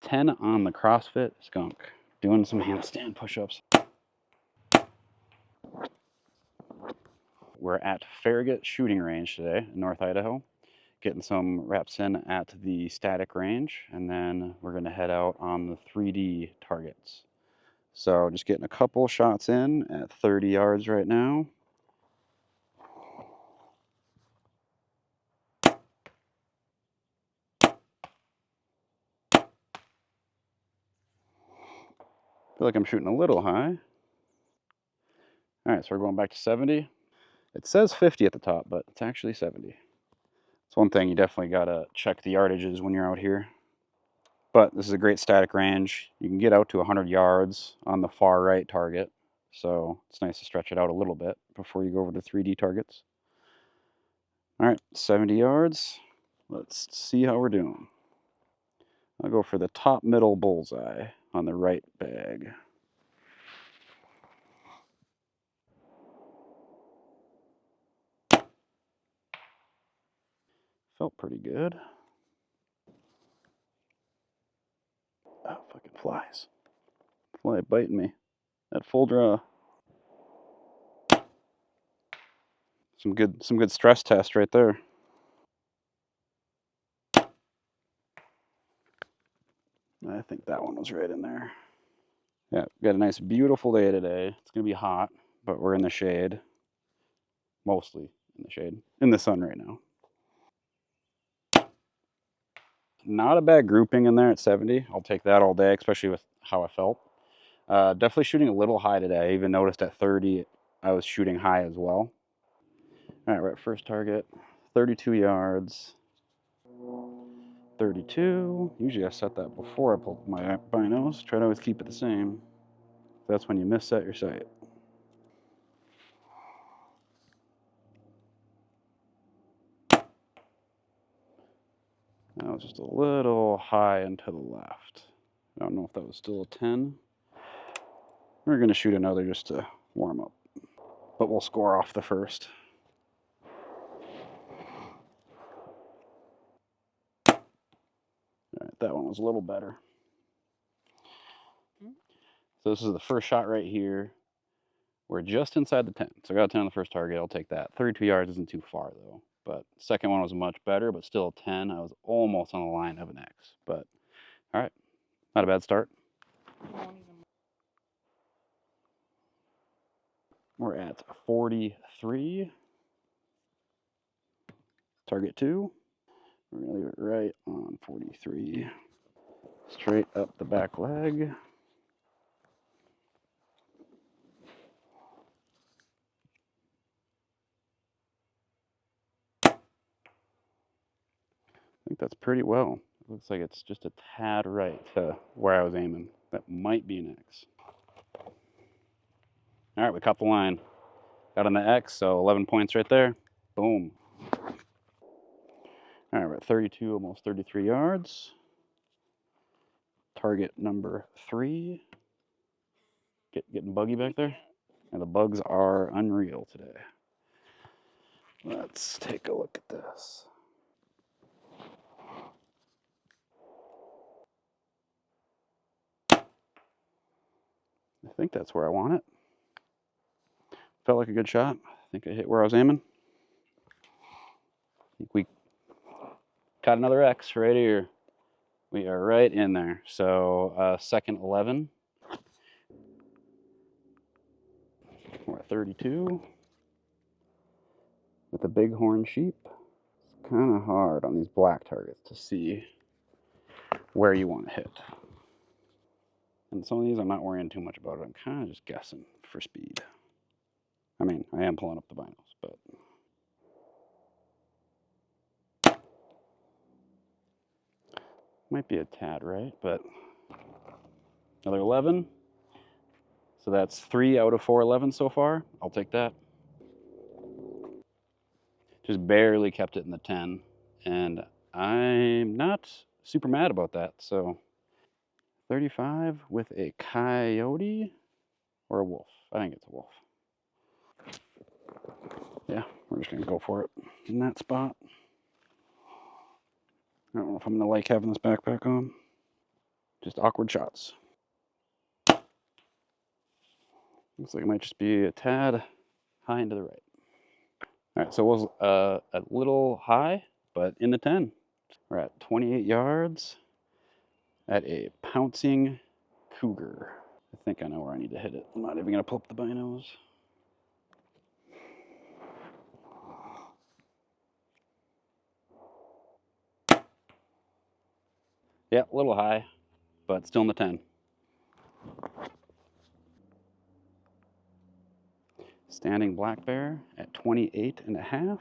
10 on the CrossFit skunk, doing some handstand push-ups. We're at Farragut shooting range today in North Idaho, getting some reps in at the static range, and then we're going to head out on the 3D targets. So just getting a couple shots in at 30 yards right now. Feel like I'm shooting a little high. All right, so we're going back to 70. It says 50 at the top, but it's actually 70. It's one thing you definitely gotta check the yardages when you're out here. But this is a great static range. You can get out to 100 yards on the far right target. So it's nice to stretch it out a little bit before you go over to 3D targets. All right, 70 yards. Let's see how we're doing. I'll go for the top middle bullseye on the right bag. Felt pretty good. Oh, fucking flies. Fly biting me. At full draw. Some good stress test right there. I think that one was right in there. Yeah, got a nice beautiful day today. It's gonna be hot, but we're in the shade. Mostly in the shade. In the sun right now. Not a bad grouping in there at 70. I'll take that all day, especially with how I felt. Definitely shooting a little high today. I even noticed at 30 I was shooting high as well. All right, we're at first target. 32 yards. 32. Usually I set that before I pull my binos. Try to always keep it the same. That's when you misset your sight. That was just a little high and to the left. I don't know if that was still a 10. We're going to shoot another just to warm up. But we'll score off the first. All right, that one was a little better. So this is the first shot right here. We're just inside the 10. So I got a 10 on the first target. I'll take that. 32 yards isn't too far, though. But second one was much better, but still a 10. I was almost on the line of an X. But, all right. Not a bad start. We're at 43. Target 2. We're going to leave it right on 43. Straight up the back leg. I think that's pretty well. It looks like it's just a tad right to where I was aiming. That might be an X. All right, we caught the line. Got on the X, so 11 points right there. Boom. All right, we're at 32, almost 33 yards. Target number 3. Getting buggy back there? And the bugs are unreal today. Let's take a look at this. I think that's where I want it. Felt like a good shot. I think I hit where I was aiming. I think we caught another X right here. We are right in there. So second 11. We're at 32. With a bighorn sheep. It's kind of hard on these black targets to see where you want to hit. And some of these I'm not worrying too much about it. I'm kind of just guessing for speed. I mean, I am pulling up the binos, but might be a tad right, but another 11. So that's 3 out of 4 11s so far. I'll take that. Just barely kept it in the 10, and I'm not super mad about that. So 35 with a coyote or a wolf. I think it's a wolf. Yeah, we're just gonna go for it in that spot. I don't know if I'm gonna like having this backpack on. Just awkward shots. Looks like it might just be a tad high and to the right. All right, so it was a little high, but in the 10. We're at 28 yards at a pouncing cougar. I think I know where I need to hit it. I'm not even going to pull up the binos. Yeah, a little high, but still in the 10. Standing black bear at 28 and a half.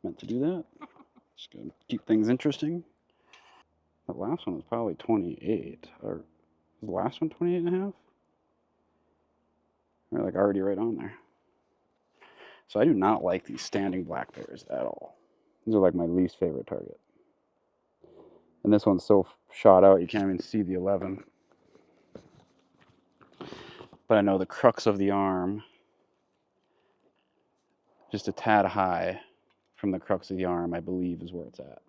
Meant to do that. Just gonna keep things interesting. The last one was probably 28. Or was the last one 28 and a half? We're like already right on there. So I do not like these standing black bears at all. These are like my least favorite target. And this one's so shot out you can't even see the 11. But I know the crux of the arm, just a tad high from the crux of the arm, I believe is where it's at.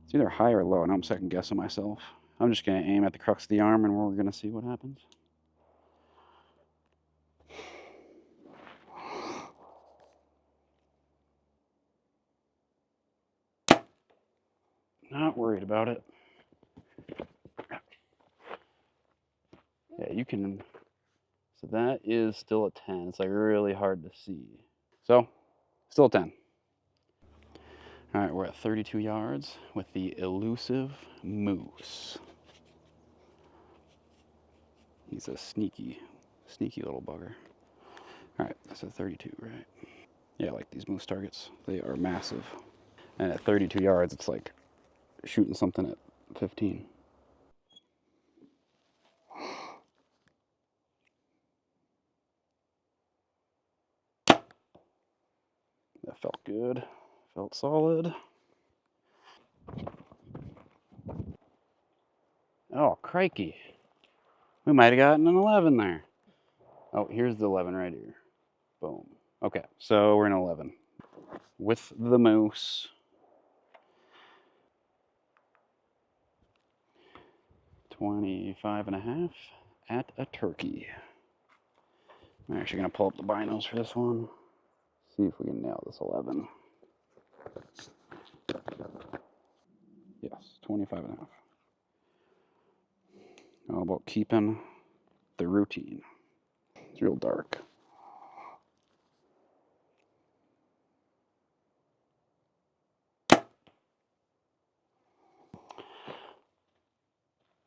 It's either high or low, and I'm second guessing myself. I'm just going to aim at the crux of the arm and we're going to see what happens. Not worried about it. Yeah, you can. So that is still a 10. It's like really hard to see. So, still a 10. All right, we're at 32 yards with the elusive moose. He's a sneaky little bugger. All right, that's a 32, right? Yeah, I like these moose targets. They are massive. And at 32 yards, it's like shooting something at 15. That felt good. Felt solid. Oh, crikey. We might have gotten an 11 there. Oh, here's the 11 right here. Boom. Okay, so we're in 11. With the moose. 25 and a half at a turkey. I'm actually going to pull up the binos for this one. See if we can nail this 11. Yes, 25 and a half. How about keeping the routine? It's real dark.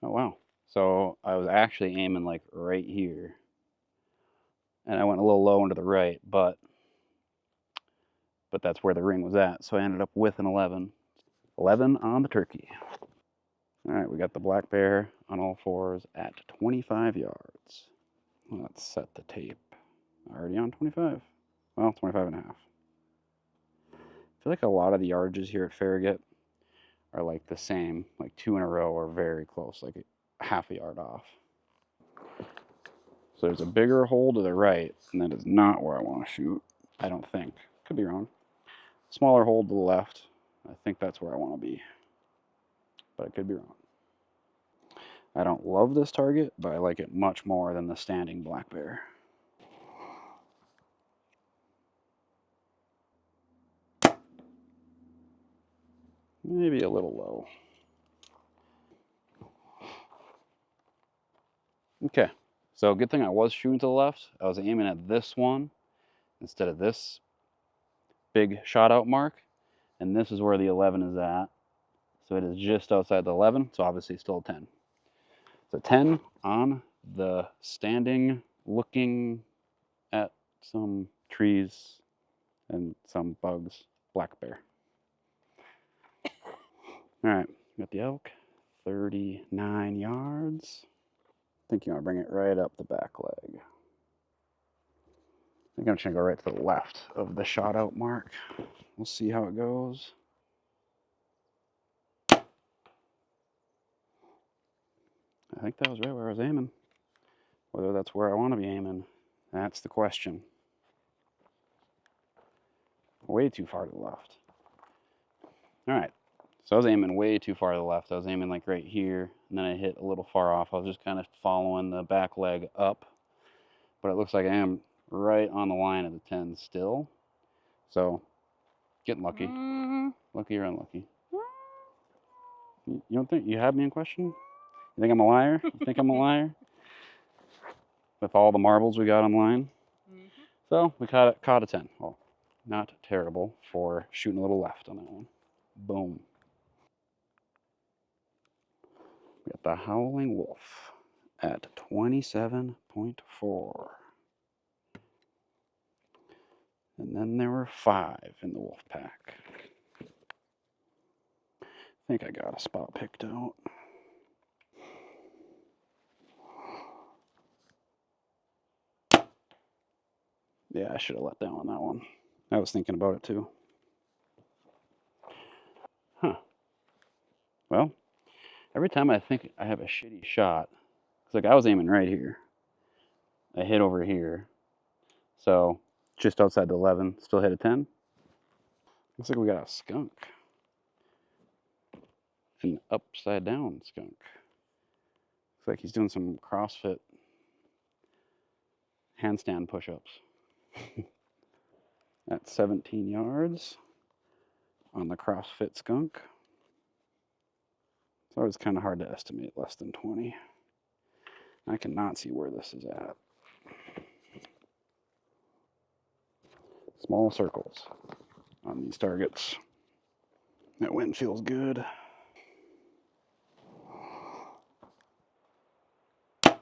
Oh, wow. So I was actually aiming like right here. And I went a little low into the right, but that's where the ring was at. So I ended up with an 11. 11 on the turkey. All right, we got the black bear on all fours at 25 yards. Let's set the tape. Already on 25. Well, 25 and a half. I feel like a lot of the yardages here at Farragut are like the same, like 2 in a row or very close, like half a yard off. So there's a bigger hole to the right, and that is not where I want to shoot. I don't think. Could be wrong. Smaller hole to the left. I think that's where I want to be. But I could be wrong. I don't love this target, but I like it much more than the standing black bear. Maybe a little low. Okay, so good thing I was shooting to the left. I was aiming at this one instead of this big shot out mark. And this is where the 11 is at. So it is just outside the 11, so obviously still a 10. So 10 on the standing, looking at some trees and some bugs, black bear. All right, got the elk, 39 yards. I think you want to bring it right up the back leg. I think I'm just going to go right to the left of the shot out mark. We'll see how it goes. I think that was right where I was aiming. Whether that's where I want to be aiming, that's the question. Way too far to the left. All right, So I was aiming way too far to the left. I was aiming like right here, and then I hit a little far off. I was just kind of following the back leg up, but it looks like I am right on the line of the 10 still. So getting lucky. Lucky or unlucky. You don't think you have me in question? You think I'm a liar? You think I'm a liar? With all the marbles we got online? So we caught a 10. Well, not terrible for shooting a little left on that one. Boom. We got the Howling Wolf at 27.4. And then there were 5 in the wolf pack. I think I got a spot picked out. Yeah, I should have let down on that one. I was thinking about it too. Huh. Well, every time I think I have a shitty shot, it's like I was aiming right here. I hit over here. So just outside the 11, still hit a 10. Looks like we got a skunk. An upside down skunk. Looks like he's doing some CrossFit handstand push-ups. At 17 yards on the CrossFit skunk. It's always kind of hard to estimate less than 20. I cannot see where this is at. Small circles on these targets. That wind feels good. I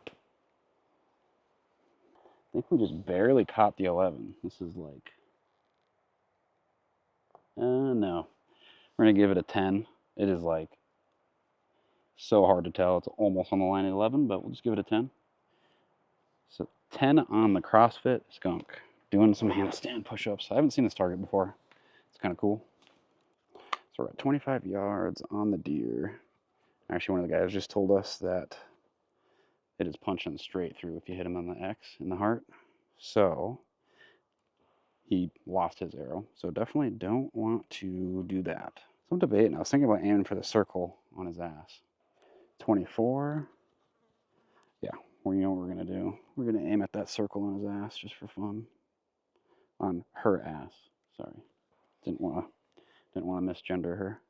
think we just barely caught the 11. This is like, no. We're going to give it a 10. It is like so hard to tell. It's almost on the line at 11, but we'll just give it a 10. So 10 on the CrossFit skunk. Doing some handstand push-ups. I haven't seen this target before. It's kind of cool. So we're at 25 yards on the deer. Actually, one of the guys just told us that it is punching straight through if you hit him on the X in the heart. So he lost his arrow. So definitely don't want to do that. So I'm debating. I was thinking about aiming for the circle on his ass. 24. Yeah, we know what we're going to do. We're going to aim at that circle on his ass just for fun. On her ass. Sorry. Didn't want to misgender her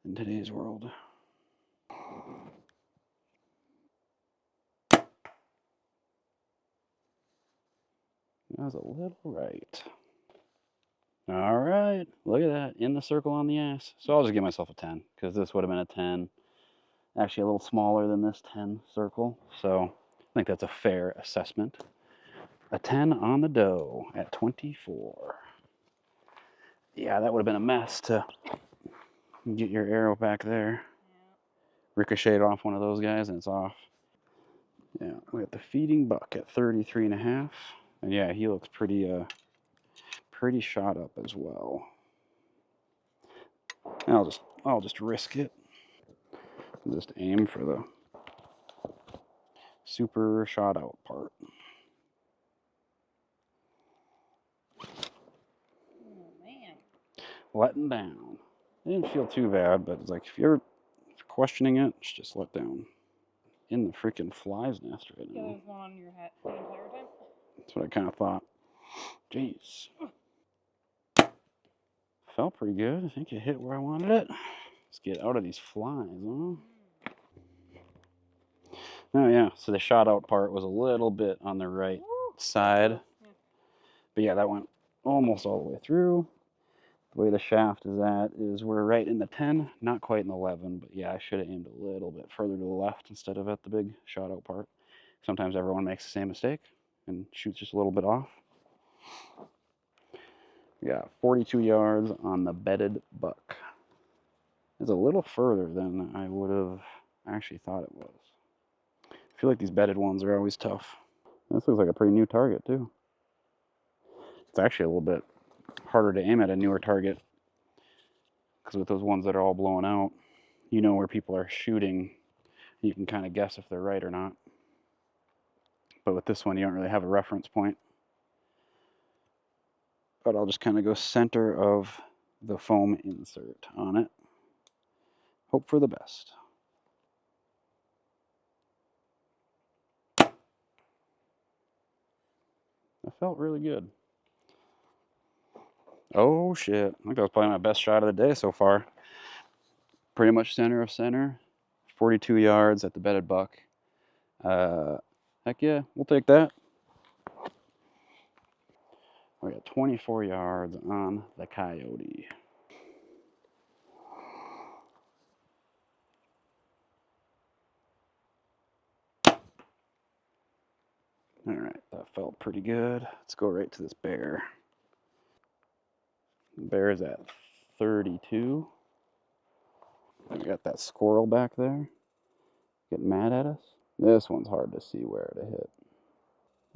in today's world. That was a little right. All right, look at that, in the circle on the ass. So I'll just give myself a 10, because this would have been a 10. Actually, a little smaller than this 10 circle. So I think that's a fair assessment. A 10 on the doe at 24. Yeah, that would have been a mess to get your arrow back there. Ricocheted off one of those guys, and it's off. Yeah, we got the feeding buck at 33.5. And yeah, he looks pretty shot up as well. I'll just risk it. Just aim for the super shot out part. Oh man. Letting down. It didn't feel too bad, but it's like if you're questioning it, just let down. In the freaking fly's nest right now. Yeah, there's one on your head the entire time. That's what I kind of thought. Jeez. Felt pretty good. I think it hit where I wanted it. Let's get out of these flies, huh? Oh yeah, so the shot out part was a little bit on the right side. Yeah. But yeah, that went almost all the way through. The way the shaft is at is we're right in the 10, not quite in the 11, but yeah, I should have aimed a little bit further to the left instead of at the big shot out part. Sometimes everyone makes the same mistake and shoots just a little bit off. We got 42 yards on the bedded buck. It's a little further than I would have actually thought it was. I feel like these bedded ones are always tough. This looks like a pretty new target too. It's actually a little bit harder to aim at a newer target because with those ones that are all blown out, you know where people are shooting. You can kind of guess if they're right or not. But with this one, you don't really have a reference point. But I'll just kind of go center of the foam insert on it. hope for the best. That felt really good. Oh shit! I think that was probably my best shot of the day so far. Pretty much center of center, 42 yards at the bedded buck. Heck yeah, we'll take that. We got 24 yards on the coyote. All right, that felt pretty good. Let's go right to this bear. Bear is at 32. We got that squirrel back there getting mad at us. This one's hard to see where to hit.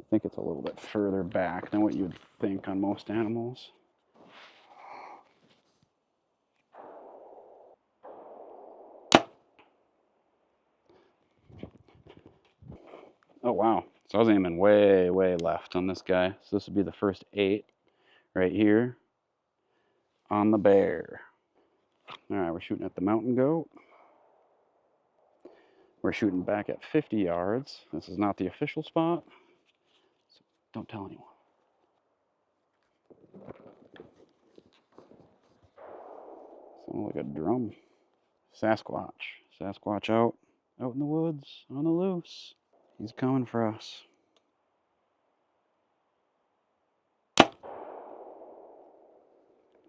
I think it's a little bit further back than what you would think on most animals. Oh wow, so I was aiming way, way left on this guy. So this would be the first 8 right here on the bear. All right, we're shooting at the mountain goat. We're shooting back at 50 yards. This is not the official spot, so don't tell anyone. Sounds like a drum. Sasquatch. Sasquatch out in the woods, on the loose. He's coming for us.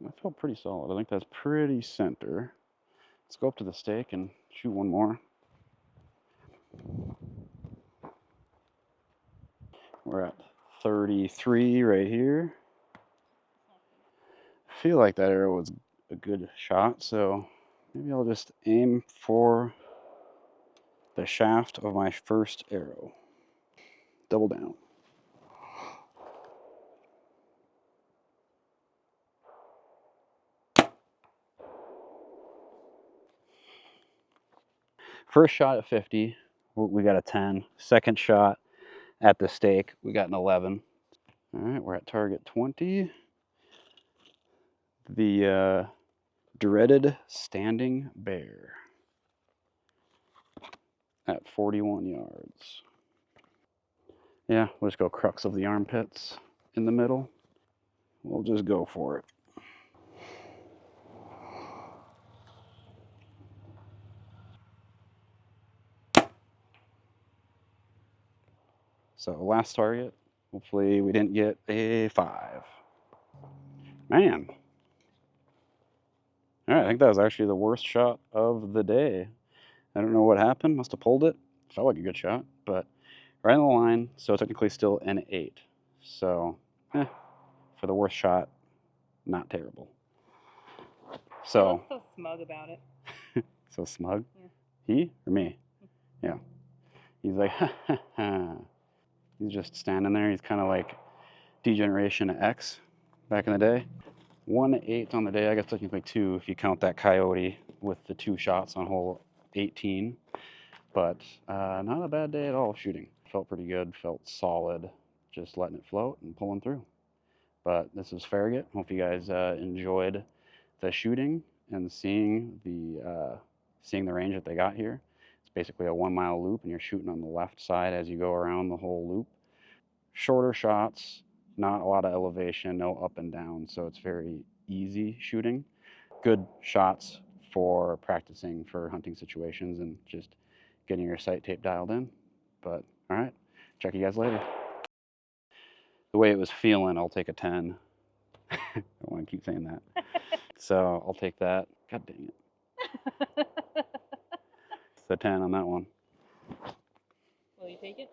That felt pretty solid. I think that's pretty center. Let's go up to the stake and shoot one more. We're at 33 right here. I feel like that arrow was a good shot, so maybe I'll just aim for the shaft of my first arrow. Double down. First shot at 50, we got a 10. Second shot at the stake, we got an 11. All right, we're at target 20. The dreaded standing bear at 41 yards. Yeah, we'll just go crux of the armpits in the middle. We'll just go for it. So last target, hopefully we didn't get a 5. Man. All right, I think that was actually the worst shot of the day. I don't know what happened. Must have pulled it. Felt like a good shot, but right on the line. So technically still an 8. So, for the worst shot, not terrible. So. What's so smug about it? So smug? Yeah. He or me? Yeah. He's like, ha ha ha. He's just standing there. He's kind of like Degeneration X back in the day. 1-8 on the day. I guess technically 2 if you count that coyote with the 2 shots on hole 18. But not a bad day at all shooting. Felt pretty good. Felt solid. Just letting it float and pulling through. But this is Farragut. Hope you guys enjoyed the shooting and seeing the range that they got here. It's basically a 1-mile loop, and you're shooting on the left side as you go around the whole loop. Shorter shots, not a lot of elevation, no up and down, so it's very easy shooting. Good shots for practicing for hunting situations and just getting your sight tape dialed in. But all right, check you guys later. The way it was feeling, I'll take a 10. I don't want to keep saying that. So I'll take that. God dang it. It's the 10 on that one. Will you take it?